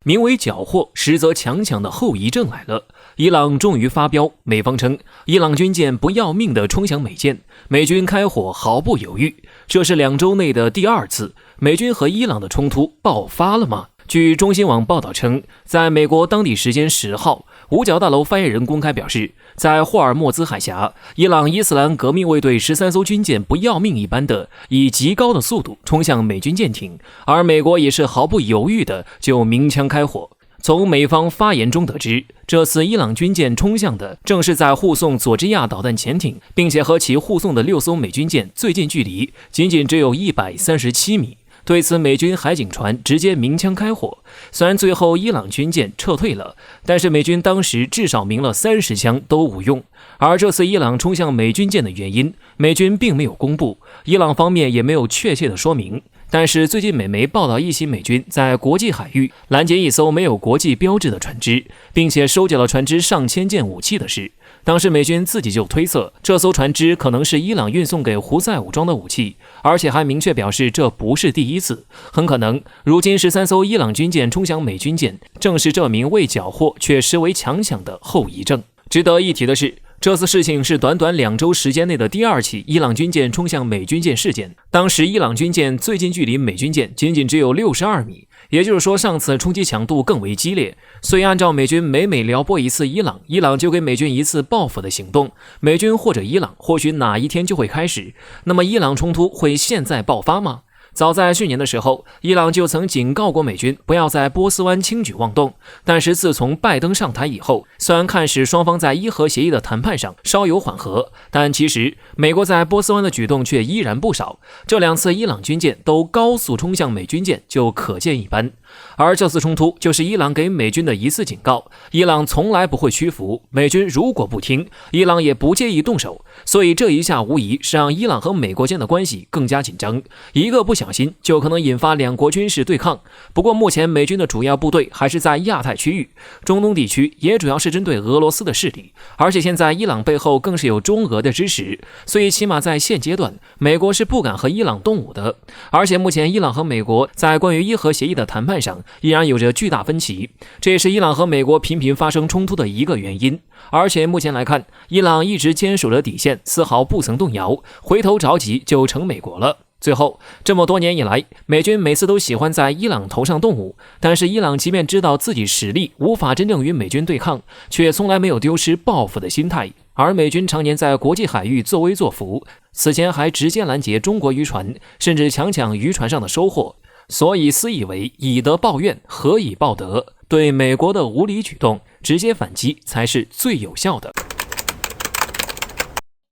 名为缴获，实则强抢的后遗症来了。伊朗终于发飙，美方称伊朗军舰不要命地冲向美舰，美军开火毫不犹豫。这是2周内的第2次，美军和伊朗的冲突爆发了吗？据中新网报道称，在美国当地时间10号，五角大楼发言人公开表示，在霍尔莫兹海峡，伊朗伊斯兰革命卫队13艘军舰不要命一般的以极高的速度冲向美军舰艇，而美国也是毫不犹豫的就鸣枪开火。从美方发言中得知，这次伊朗军舰冲向的正是在护送佐治亚导弹潜艇，并且和其护送的6艘美军舰最近距离仅只有137米。对此，美军海警船直接鸣枪开火。虽然最后伊朗军舰撤退了，但是美军当时至少鸣了30枪都无用。而这次伊朗冲向美军舰的原因，美军并没有公布，伊朗方面也没有确切的说明。但是最近美媒报道一起美军在国际海域拦截一艘没有国际标志的船只，并且收缴了船只上千件武器的事。当时美军自己就推测，这艘船只可能是伊朗运送给胡塞武装的武器，而且还明确表示这不是第一次，很可能如今13艘伊朗军舰冲向美军舰，正是这名未缴获却实为强抢的后遗症。值得一提的是，这次事情是短短2周时间内的第2起伊朗军舰冲向美军舰事件。当时伊朗军舰最近距离美军舰仅只有62米，也就是说上次冲击强度更为激烈。所以按照美军每撩拨一次伊朗，伊朗就给美军一次报复的行动，美军或者伊朗或许哪一天就会开始。那么伊朗冲突会现在爆发吗？早在去年的时候，伊朗就曾警告过美军不要在波斯湾轻举妄动。但是自从拜登上台以后，虽然看似双方在伊核协议的谈判上稍有缓和，但其实美国在波斯湾的举动却依然不少。这2次伊朗军舰都高速冲向美军舰就可见一斑。而这次冲突就是伊朗给美军的一次警告，伊朗从来不会屈服，美军如果不听，伊朗也不介意动手。所以这一下无疑是让伊朗和美国间的关系更加紧张，一个不小心就可能引发2国军事对抗。不过目前美军的主要部队还是在亚太区域，中东地区也主要是针对俄罗斯的势力，而且现在伊朗背后更是有中俄的支持，所以起码在现阶段，美国是不敢和伊朗动武的。而且目前伊朗和美国在关于伊核协议的谈判上依然有着巨大分歧，这也是伊朗和美国频频发生冲突的一个原因。而且目前来看，伊朗一直坚守着底线，丝毫不曾动摇，回头着急就成美国了。最后，这么多年以来，美军每次都喜欢在伊朗头上动武，但是伊朗即便知道自己实力无法真正与美军对抗，却从来没有丢失报复的心态。而美军常年在国际海域作威作福，此前还直接拦截中国渔船，甚至强抢渔船上的收获。所以私以为以德报怨，何以报德？对美国的无理举动直接反击才是最有效的。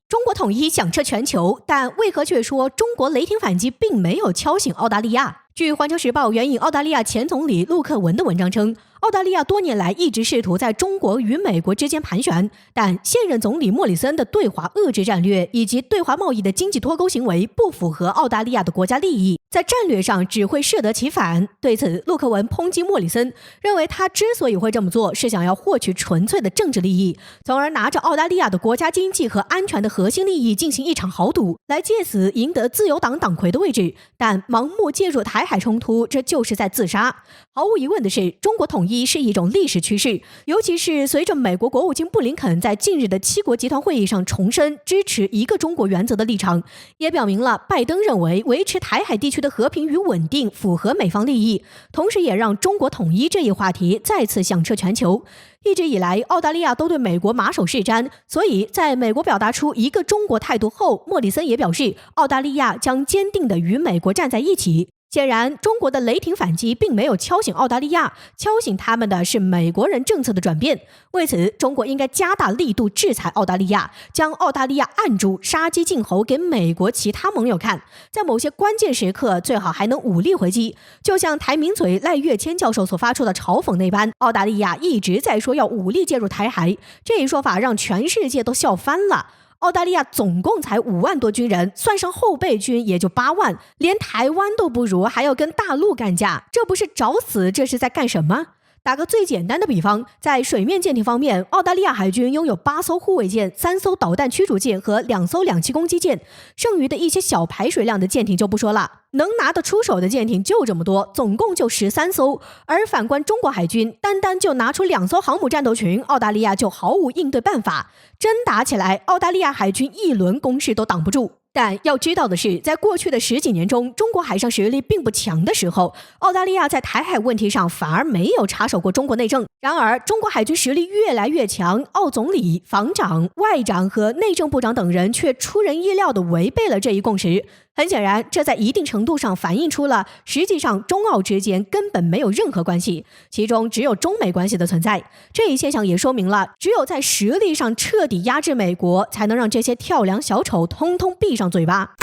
中国统一响彻全球，但为何却说中国雷霆反击并没有敲醒澳大利亚？据《环球时报》援引澳大利亚前总理陆克文的文章称，澳大利亚多年来一直试图在中国与美国之间盘旋，但现任总理莫里森的对华遏制战略以及对华贸易的经济脱钩行为不符合澳大利亚的国家利益，在战略上只会适得其反。对此，陆克文抨击莫里森，认为他之所以会这么做，是想要获取纯粹的政治利益，从而拿着澳大利亚的国家经济和安全的核心利益进行一场豪赌，来借此赢得自由党党魁的位置。但盲目介入台海冲突，这就是在自杀。毫无疑问的是，中国统一是一种历史趋势，尤其是随着美国国务卿布林肯在近日的7国集团会议上重申支持一个中国原则的立场，也表明了拜登认为维持台海地区的和平与稳定符合美方利益，同时也让中国统一这一话题再次响彻全球。一直以来，澳大利亚都对美国马首是瞻，所以在美国表达出一个中国态度后，莫里森也表示，澳大利亚将坚定地与美国站在一起。显然，中国的雷霆反击并没有敲醒澳大利亚，敲醒他们的是美国人政策的转变。为此，中国应该加大力度制裁澳大利亚，将澳大利亚按住，杀鸡儆猴给美国其他盟友看。在某些关键时刻，最好还能武力回击。就像台名嘴赖岳谦教授所发出的嘲讽那般，澳大利亚一直在说要武力介入台海，这一说法让全世界都笑翻了。澳大利亚总共才5万多军人，算上后备军也就8万，连台湾都不如，还要跟大陆干架，这不是找死，这是在干什么？打个最简单的比方，在水面舰艇方面，澳大利亚海军拥有8艘护卫舰、3艘导弹驱逐舰和2艘两栖攻击舰，剩余的一些小排水量的舰艇就不说了。能拿得出手的舰艇就这么多，总共就13艘。而反观中国海军，单单就拿出2艘航母战斗群，澳大利亚就毫无应对办法。真打起来，澳大利亚海军一轮攻势都挡不住。但要知道的是，在过去的10几年中，中国海上实力并不强的时候，澳大利亚在台海问题上反而没有插手过中国内政。然而，中国海军实力越来越强，澳总理、防长、外长和内政部长等人却出人意料地违背了这一共识。很显然，这在一定程度上反映出了实际上中澳之间根本没有任何关系，其中只有中美关系的存在。这一现象也说明了，只有在实力上彻底压制美国，才能让这些跳梁小丑通通闭上嘴巴。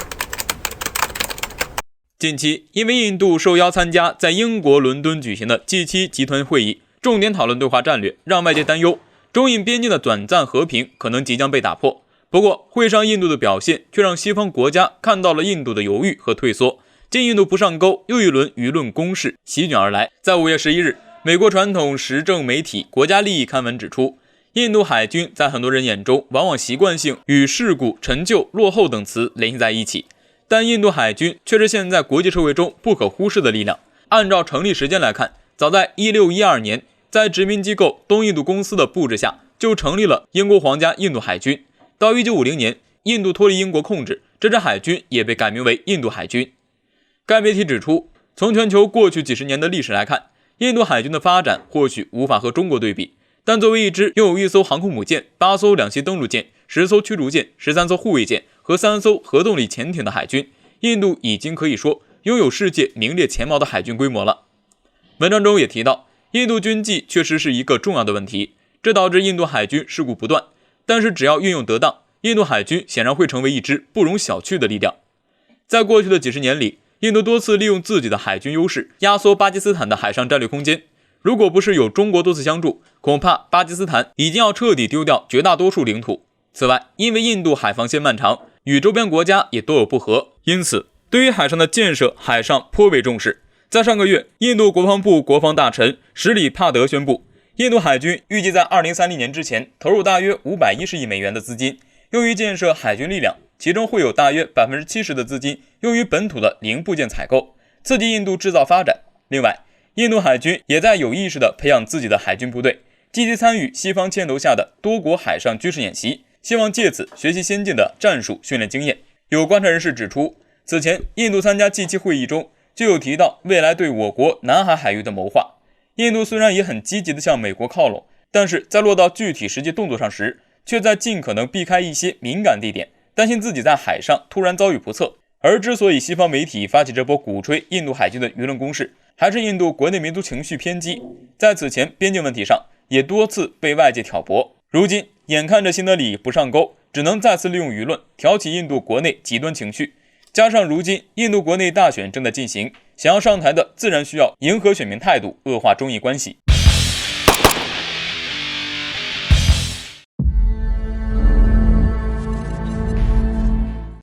近期，因为印度受邀参加在英国伦敦举行的 G7 集团会议，重点讨论对华战略，让外界担忧中印边境的短暂和平可能即将被打破。不过，会上印度的表现却让西方国家看到了印度的犹豫和退缩。见印度不上钩，又一轮舆论攻势席卷而来。在5月11日，美国传统时政媒体《国家利益》刊文指出，印度海军在很多人眼中往往习惯性与事故、陈旧、落后等词联系在一起，但印度海军却是现在国际社会中不可忽视的力量。按照成立时间来看，早在1612年，在殖民机构东印度公司的布置下，就成立了英国皇家印度海军。到1950年，印度脱离英国控制，这支海军也被改名为印度海军。该媒体指出，从全球过去几十年的历史来看，印度海军的发展或许无法和中国对比，但作为一支拥有1艘航空母舰、8艘两栖登陆舰、10艘驱逐舰、13艘护卫舰和3艘核动力潜艇的海军，印度已经可以说拥有世界名列前茅的海军规模了。文章中也提到，印度军纪确实是一个重要的问题，这导致印度海军事故不断。但是只要运用得当，印度海军显然会成为一支不容小觑的力量。在过去的几十年里，印度多次利用自己的海军优势压缩巴基斯坦的海上战略空间。如果不是有中国多次相助，恐怕巴基斯坦已经要彻底丢掉绝大多数领土。此外，因为印度海防线漫长，与周边国家也多有不和，因此对于海上的建设，海上颇为重视。在上个月，印度国防部国防大臣什里帕德宣布，印度海军预计在2030年之前投入大约510亿美元的资金，用于建设海军力量，其中会有大约70%的资金用于本土的零部件采购，刺激印度制造发展。另外，印度海军也在有意识地培养自己的海军部队，积极参与西方牵头下的多国海上军事演习，希望借此学习先进的战术训练经验。有观察人士指出，此前印度参加 G7 会议中就有提到未来对我国南海海域的谋划。印度虽然也很积极地向美国靠拢，但是在落到具体实际动作上时，却在尽可能避开一些敏感地点，担心自己在海上突然遭遇不测。而之所以西方媒体发起这波鼓吹印度海军的舆论攻势，还是印度国内民族情绪偏激，在此前边境问题上也多次被外界挑拨。如今眼看着新德里不上钩，只能再次利用舆论挑起印度国内极端情绪，加上如今印度国内大选正在进行，想要上台的自然需要迎合选民态度，恶化中印关系。